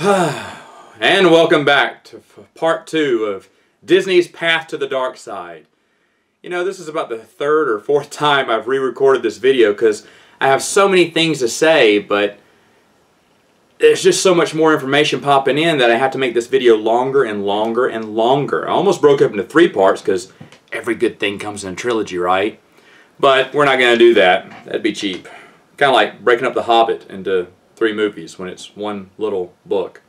And welcome back to part 2 of Disney's Path to the Dark Side. You know, this is about the third or fourth time I've re-recorded this video because I have so many things to say, but there's just so much more information popping in that I have to make this video longer and longer and longer. I almost broke up into 3 parts because every good thing comes in a trilogy, right? But we're not going to do that. That'd be cheap. Kind of like breaking up The Hobbit into 3 movies when it's one little book.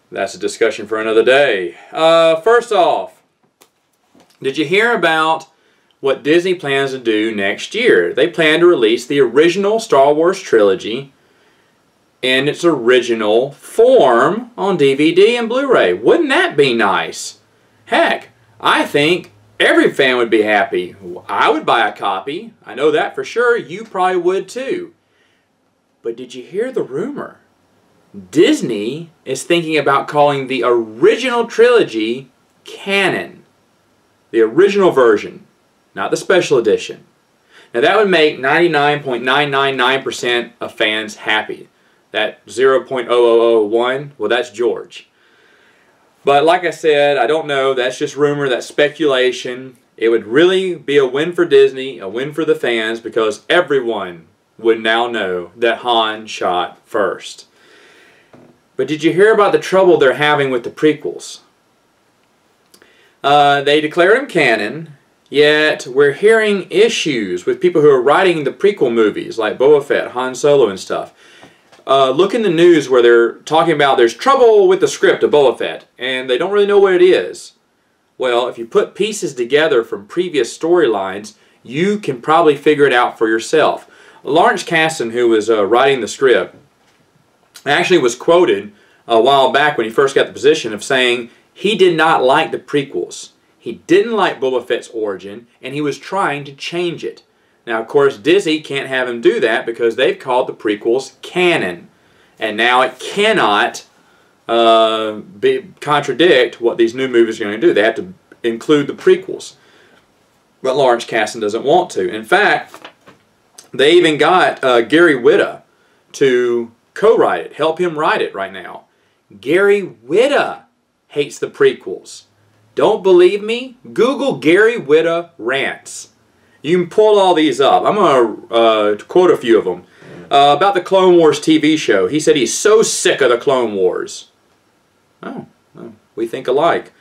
That's a discussion for another day. First off, did you hear about what Disney plans to do next year? They plan to release the original Star Wars trilogy in its original form on DVD and Blu-ray. Wouldn't that be nice? Heck, I think every fan would be happy. I would buy a copy. I know that for sure. You probably would too. But did you hear the rumor? Disney is thinking about calling the original trilogy canon. The original version, not the special edition. Now that would make 99.999% of fans happy. That 0.0001, well, that's George. But like I said, I don't know. That's just rumor. That's speculation. It would really be a win for Disney, a win for the fans, because everyone would now know that Han shot first. But did you hear about the trouble they're having with the prequels? They declared them canon, yet we're hearing issues with people who are writing the prequel movies, like Boba Fett, Han Solo and stuff. Look in the news where they're talking about there's trouble with the script of Boba Fett, and they don't really know what it is. Well, if you put pieces together from previous storylines, you can probably figure it out for yourself. Lawrence Kasdan, who was writing the script, actually was quoted a while back when he first got the position of saying he did not like the prequels. He didn't like Boba Fett's origin, and he was trying to change it. Now, of course, Disney can't have him do that because they've called the prequels canon. And now it cannot contradict what these new movies are going to do. They have to include the prequels. But Lawrence Kasdan doesn't want to. In fact, they even got Gary Whitta to co-write it, help him write it right now. Gary Whitta hates the prequels. Don't believe me? Google Gary Whitta rants. You can pull all these up. I'm going to quote a few of them. About the Clone Wars TV show, he said he's so sick of the Clone Wars. Oh, well, we think alike.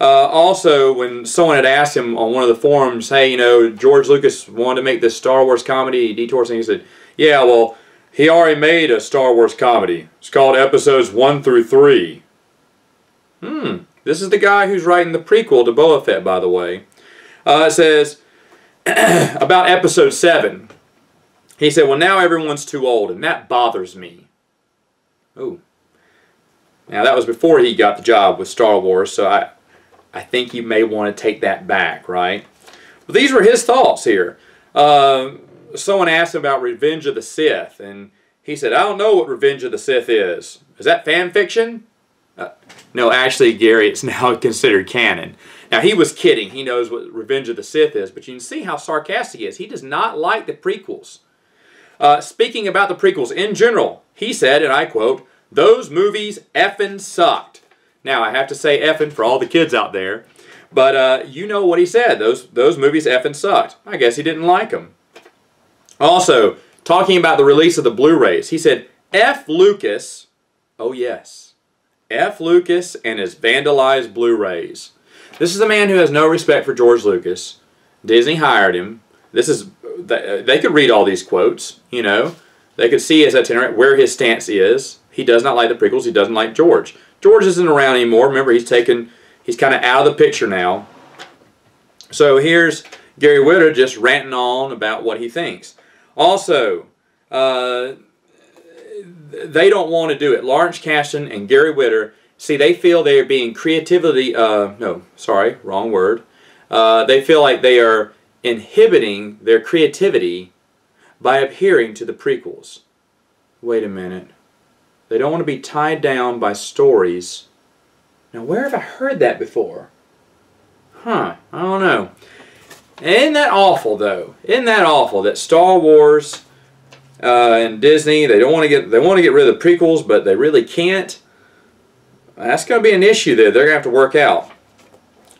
Also, when someone had asked him on one of the forums, hey, you know, George Lucas wanted to make this Star Wars comedy detour thing, he said, yeah, well, he already made a Star Wars comedy. It's called Episodes 1 through 3. This is the guy who's writing the prequel to Boba Fett, by the way. It says, about Episode 7, he said, well, now everyone's too old, and that bothers me. Ooh. Now, that was before he got the job with Star Wars, so I think you may want to take that back, right? Well, these were his thoughts here. Someone asked him about Revenge of the Sith, and he said, I don't know what Revenge of the Sith is. Is that fan fiction? No, actually, Gary, it's now considered canon. Now, he was kidding. He knows what Revenge of the Sith is, but you can see how sarcastic he is. He does not like the prequels. Speaking about the prequels in general, he said, and I quote, those movies effing sucked. Now, I have to say effing for all the kids out there, but you know what he said. Those movies effing sucked. I guess he didn't like them. Also, talking about the release of the Blu-rays, he said, F. Lucas, oh yes, F. Lucas and his vandalized Blu-rays. This is a man who has no respect for George Lucas. Disney hired him. They could read all these quotes, you know. They could see his itinerary, where his stance is. He does not like the prequels. He doesn't like George. George isn't around anymore. Remember, he's kind of out of the picture now. So here's Gary Whitta just ranting on about what he thinks. Also, they don't want to do it. Lawrence Kasdan and Gary Whitta, see, they feel they are being creatively, no, sorry, wrong word. They feel like they are inhibiting their creativity by adhering to the prequels. Wait a minute. They don't want to be tied down by stories. Now, where have I heard that before? I don't know. Isn't that awful, though? Isn't that awful that Star Wars and Disney, they want to get rid of the prequels, but they really can't? that's going to be an issue there. They're going to have to work out.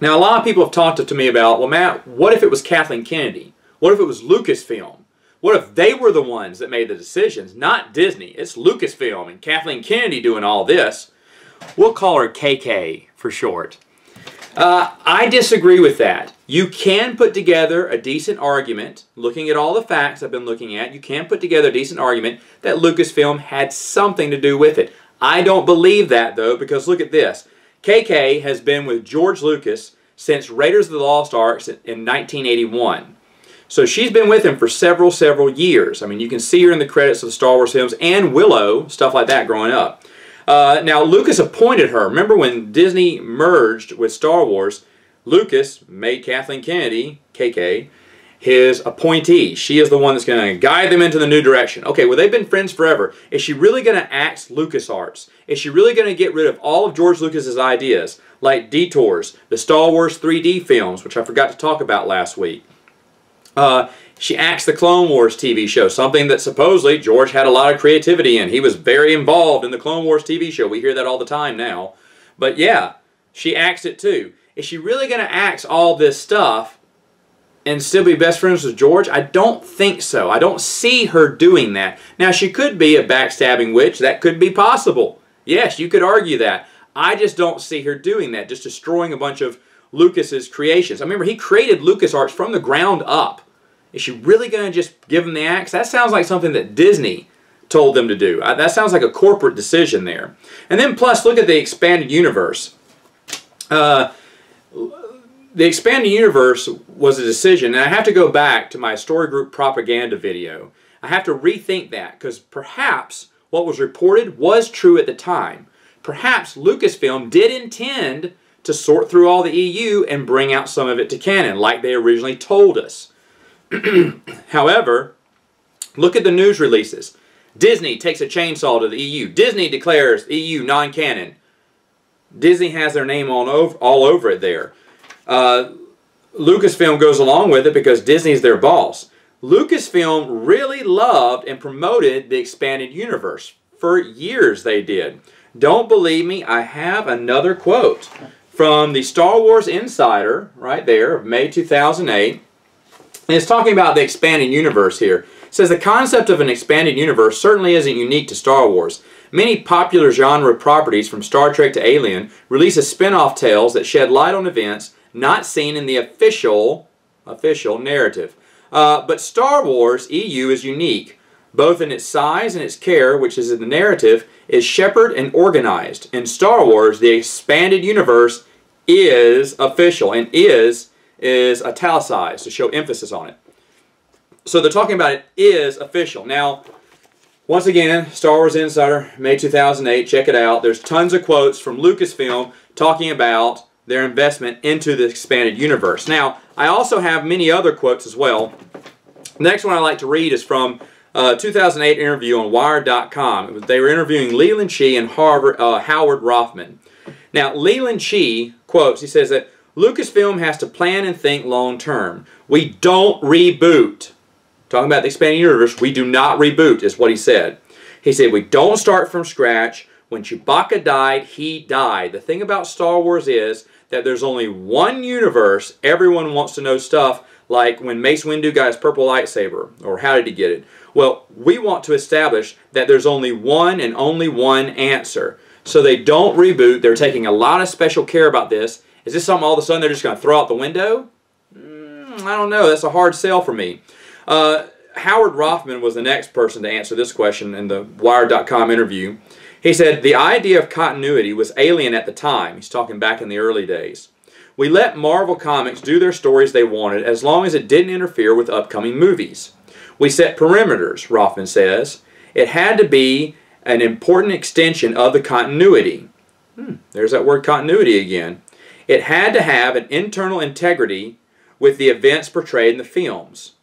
Now, a lot of people have talked to me about, well, Matt, what if it was Kathleen Kennedy? What if it was Lucasfilm? What if they were the ones that made the decisions, not Disney? It's Lucasfilm and Kathleen Kennedy doing all this. We'll call her KK for short. I disagree with that. You can put together a decent argument, looking at all the facts I've been looking at, you can put together a decent argument that Lucasfilm had something to do with it. I don't believe that, though, because look at this. KK has been with George Lucas since Raiders of the Lost Ark in 1981. So she's been with him for several years. I mean, you can see her in the credits of the Star Wars films and Willow, stuff like that growing up. Now, Lucas appointed her. Remember when Disney merged with Star Wars, Lucas made Kathleen Kennedy, KK, his appointee. She is the one that's going to guide them into the new direction. Okay, well, they've been friends forever. Is she really going to axe LucasArts? Is she really going to get rid of all of George Lucas's ideas, like Detours, the Star Wars 3D films, which I forgot to talk about last week? She axed the Clone Wars TV show, something that supposedly George had a lot of creativity in. He was very involved in the Clone Wars TV show. We hear that all the time now. But yeah, she axed it too. Is she really going to axe all this stuff and still be best friends with George? I don't think so. I don't see her doing that. Now, she could be a backstabbing witch. That could be possible. Yes, you could argue that. I just don't see her doing that, just destroying a bunch of Lucas's creations. I remember he created LucasArts from the ground up. Is she really going to just give him the axe? That sounds like something that Disney told them to do. That sounds like a corporate decision there. And then plus, look at the expanded universe. The expanded universe was a decision, and I have to go back to my story group propaganda video. I have to rethink that, because perhaps what was reported was true at the time. Perhaps Lucasfilm did intend to sort through all the EU and bring out some of it to canon, like they originally told us. However, look at the news releases. Disney takes a chainsaw to the EU. Disney declares EU non-canon. Disney has their name all over it there. Lucasfilm goes along with it because Disney's their boss. Lucasfilm really loved and promoted the expanded universe. For years they did. Don't believe me? I have another quote from the Star Wars Insider, right there, of May 2008. And it's talking about the expanded universe here. It says, the concept of an expanded universe certainly isn't unique to Star Wars. Many popular genre properties, from Star Trek to Alien, release spin-off tales that shed light on events not seen in the official narrative. But Star Wars EU is unique, both in its size and its care, which is in the narrative, is shepherded and organized. In Star Wars, the expanded universe is official, and is italicized to show emphasis on it. So they're talking about it is official. Now, once again, Star Wars Insider, May 2008, check it out. There's tons of quotes from Lucasfilm talking about their investment into the expanded universe. Now, I also have many other quotes as well. The next one I'd like to read is from a 2008 interview on Wired.com. They were interviewing Leland Chee and Howard Rothman. Now, Leland Chee quotes, he says that Lucasfilm has to plan and think long term. We don't reboot. Talking about the expanded universe, we do not reboot, is what he said. He said, we don't start from scratch. When Chewbacca died, he died. The thing about Star Wars is that there's only one universe. Everyone wants to know stuff like when Mace Windu got his purple lightsaber, or how did he get it? Well, we want to establish that there's only one and only one answer. So they don't reboot. They're taking a lot of special care about this. Is this something all of a sudden they're just going to throw out the window? I don't know. That's a hard sell for me. Howard Rothman was the next person to answer this question in the Wired.com interview. He said, the idea of continuity was alien at the time. He's talking back in the early days. We let Marvel Comics do their stories they wanted as long as it didn't interfere with upcoming movies. We set perimeters, Rothman says. It had to be an important extension of the continuity. There's that word continuity again. It had to have an internal integrity with the events portrayed in the films.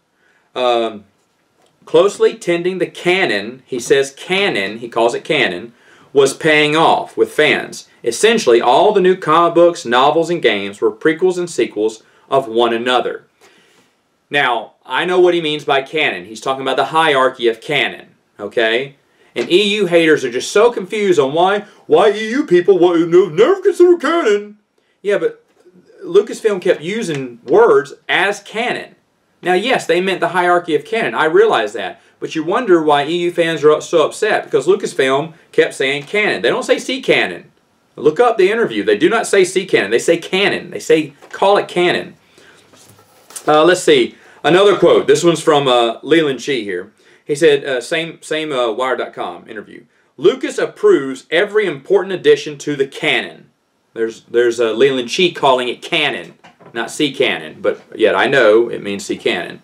Closely tending the canon, he says canon, he calls it canon, was paying off with fans. Essentially, all the new comic books, novels, and games were prequels and sequels of one another. Now, I know what he means by canon. He's talking about the hierarchy of canon, okay? And EU haters are just so confused on why EU people never consider canon. Yeah, but Lucasfilm kept using words as canon. Now, yes, they meant the hierarchy of canon. I realize that. But you wonder why EU fans are so upset, because Lucasfilm kept saying canon. They don't say sea canon. Look up the interview. They do not say sea canon. They say canon. They say, call it canon. Let's see. Another quote. This one's from Leland Chi here. He said, same Wire.com interview. Lucas approves every important addition to the canon. There's Leland Chi calling it canon, not sea canon, but yet I know it means sea canon.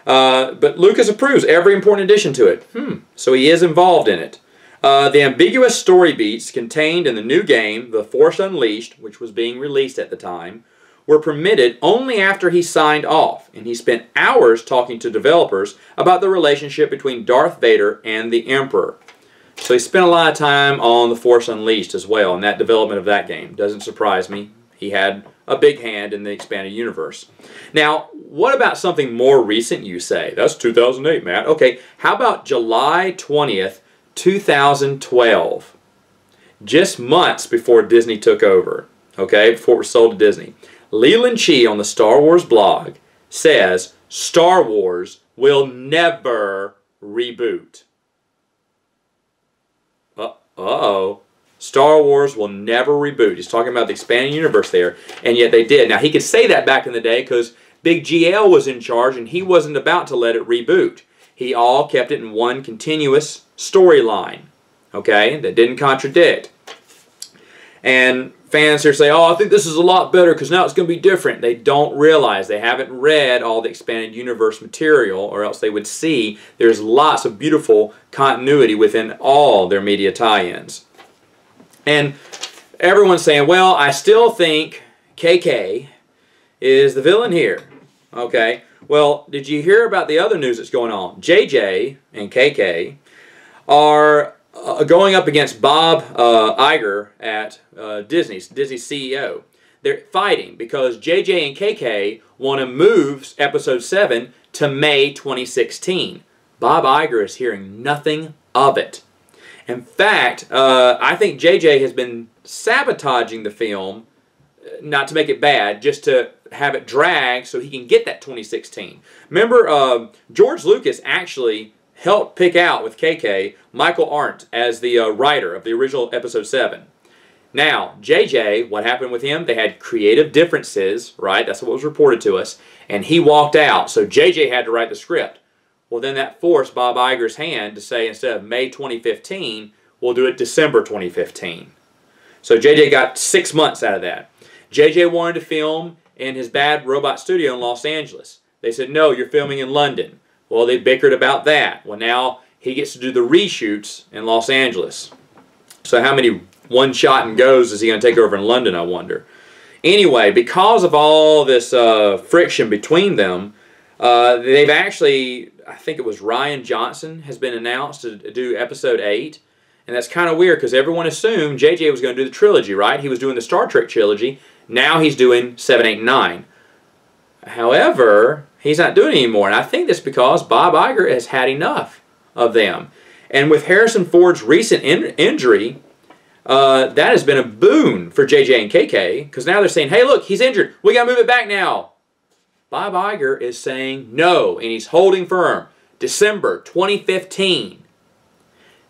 But Lucas approves every important addition to it. So he is involved in it. The ambiguous story beats contained in the new game, The Force Unleashed, which was being released at the time, were permitted only after he signed off, and he spent hours talking to developers about the relationship between Darth Vader and the Emperor. So he spent a lot of time on The Force Unleashed as well, and that development of that game. Doesn't surprise me. He had a big hand in the expanded universe. Now, what about something more recent, you say? That's 2008, Matt. Okay, how about July 20th, 2012? Just months before Disney took over, okay, before it was sold to Disney. Leland Chi on the Star Wars blog says Star Wars will never reboot. Uh-oh. Star Wars will never reboot. He's talking about the expanding universe there, and yet they did. Now, he could say that back in the day because Big GL was in charge, and he wasn't about to let it reboot. He all kept it in one continuous storyline, okay, that didn't contradict. And fans here say, oh, I think this is a lot better because now it's going to be different. They don't realize, they haven't read all the expanded universe material, or else they would see there's lots of beautiful continuity within all their media tie-ins. And everyone's saying, well, I still think KK is the villain here. Okay, well, did you hear about the other news that's going on? JJ and KK are going up against Bob Iger at Disney's CEO. They're fighting because JJ and KK want to move Episode 7 to May 2016. Bob Iger is hearing nothing of it. In fact, I think JJ has been sabotaging the film, not to make it bad, just to have it drag so he can get that 2016. Remember, George Lucas actually helped pick out with KK Michael Arndt as the writer of the original Episode 7. Now, JJ, what happened with him? They had creative differences, right? That's what was reported to us. And he walked out, so JJ had to write the script. Well, then that forced Bob Iger's hand to say instead of May 2015, we'll do it December 2015. So JJ got 6 months out of that. JJ wanted to film in his Bad Robot studio in Los Angeles. They said, no, you're filming in London. Well, they bickered about that. Well, now he gets to do the reshoots in Los Angeles. So how many one-shot and goes is he going to take over in London, I wonder? Anyway, because of all this friction between them, they've actually, I think it was Rian Johnson has been announced to do Episode 8. And that's kind of weird because everyone assumed JJ was going to do the trilogy, right? He was doing the Star Trek trilogy. Now he's doing 7, 8, and 9. However, he's not doing it anymore. And I think that's because Bob Iger has had enough of them. And with Harrison Ford's recent injury, that has been a boon for JJ and KK because now they're saying, hey, look, he's injured. We got to move it back now. Bob Iger is saying no, and he's holding firm. December 2015.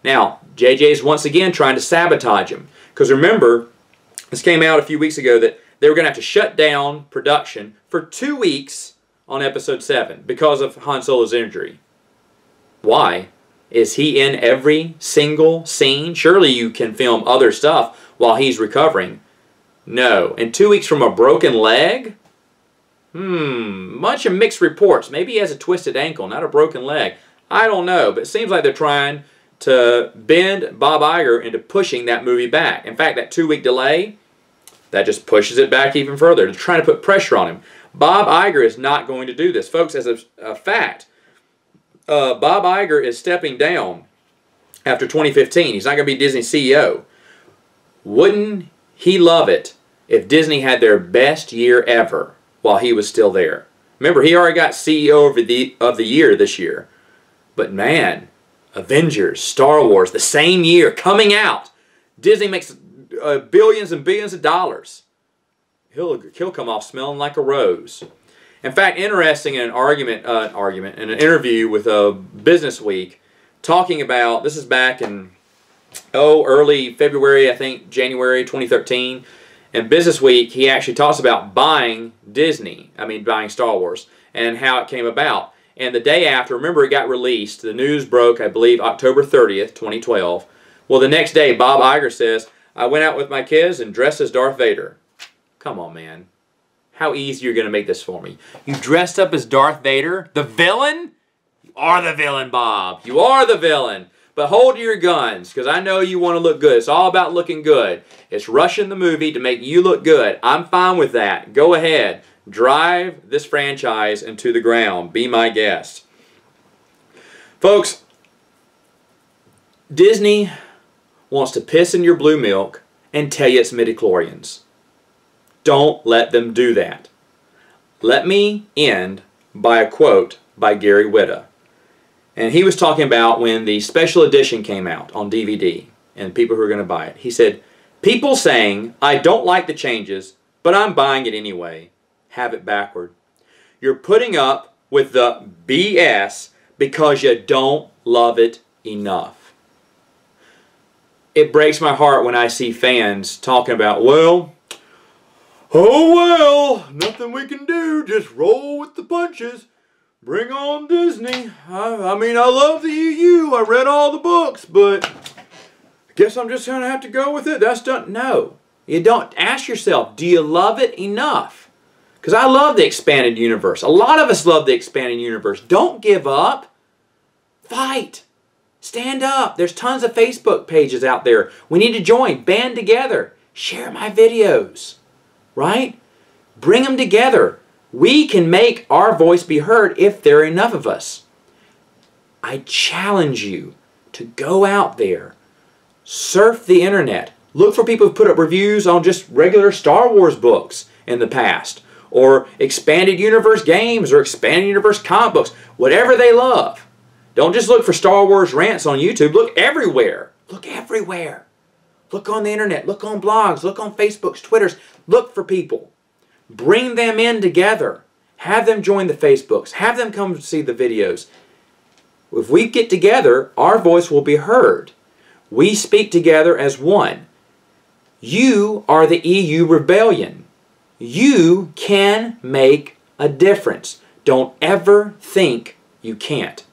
Now, JJ's once again trying to sabotage him. Because remember, this came out a few weeks ago that they were going to have to shut down production for 2 weeks on Episode 7 because of Han Solo's injury. Why? Is he in every single scene? Surely you can film other stuff while he's recovering. No. And 2 weeks from a broken leg? Much of mixed reports. Maybe he has a twisted ankle, not a broken leg. I don't know, but it seems like they're trying to bend Bob Iger into pushing that movie back. In fact, that 2-week delay, that just pushes it back even further. They're trying to put pressure on him. Bob Iger is not going to do this. Folks, as a fact, Bob Iger is stepping down after 2015. He's not going to be Disney's CEO. Wouldn't he love it if Disney had their best year ever while he was still there? Remember, he already got CEO of the year this year. But man, Avengers, Star Wars, the same year, coming out. Disney makes billions and billions of dollars. He'll come off smelling like a rose. In fact, interesting in in an interview with Business Week, talking about, this is back in early February, I think January 2013. In Business Week, he actually talks about buying buying Star Wars, and how it came about. And the day after, remember, it got released. The news broke, I believe, October 30th, 2012. Well, the next day, Bob Iger says, I went out with my kids and dressed as Darth Vader. Come on, man. How easy you're going to make this for me. You dressed up as Darth Vader? The villain? You are the villain, Bob. You are the villain. But hold your guns, because I know you want to look good. It's all about looking good. It's rushing the movie to make you look good. I'm fine with that. Go ahead. Drive this franchise into the ground. Be my guest. Folks, Disney wants to piss in your blue milk and tell you it's midichlorians. Don't let them do that. Let me end by a quote by Gary Whitta. And he was talking about when the special edition came out on DVD and people who are going to buy it. He said, people saying, I don't like the changes, but I'm buying it anyway, have it backward. You're putting up with the BS because you don't love it enough. It breaks my heart when I see fans talking about, well, oh well, nothing we can do, just roll with the punches. Bring on Disney. I mean, I love the EU. I read all the books, but I guess I'm just going to have to go with it. That's done. No. You don't. Ask yourself, do you love it enough? Because I love the expanded universe. A lot of us love the expanded universe. Don't give up. Fight. Stand up. There's tons of Facebook pages out there. We need to join. Band together. Share my videos. Right? Bring them together. We can make our voice be heard if there are enough of us. I challenge you to go out there, surf the internet, look for people who put up reviews on just regular Star Wars books in the past, or expanded universe games, or expanded universe comic books, whatever they love. Don't just look for Star Wars rants on YouTube. Look everywhere. Look everywhere. Look on the internet. Look on blogs. Look on Facebooks, Twitters. Look for people. Bring them in together. Have them join the Facebooks. Have them come see the videos. If we get together, our voice will be heard. We speak together as one. You are the EU rebellion. You can make a difference. Don't ever think you can't.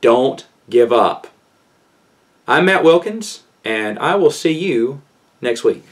Don't give up. I'm Matt Wilkins, and I will see you next week.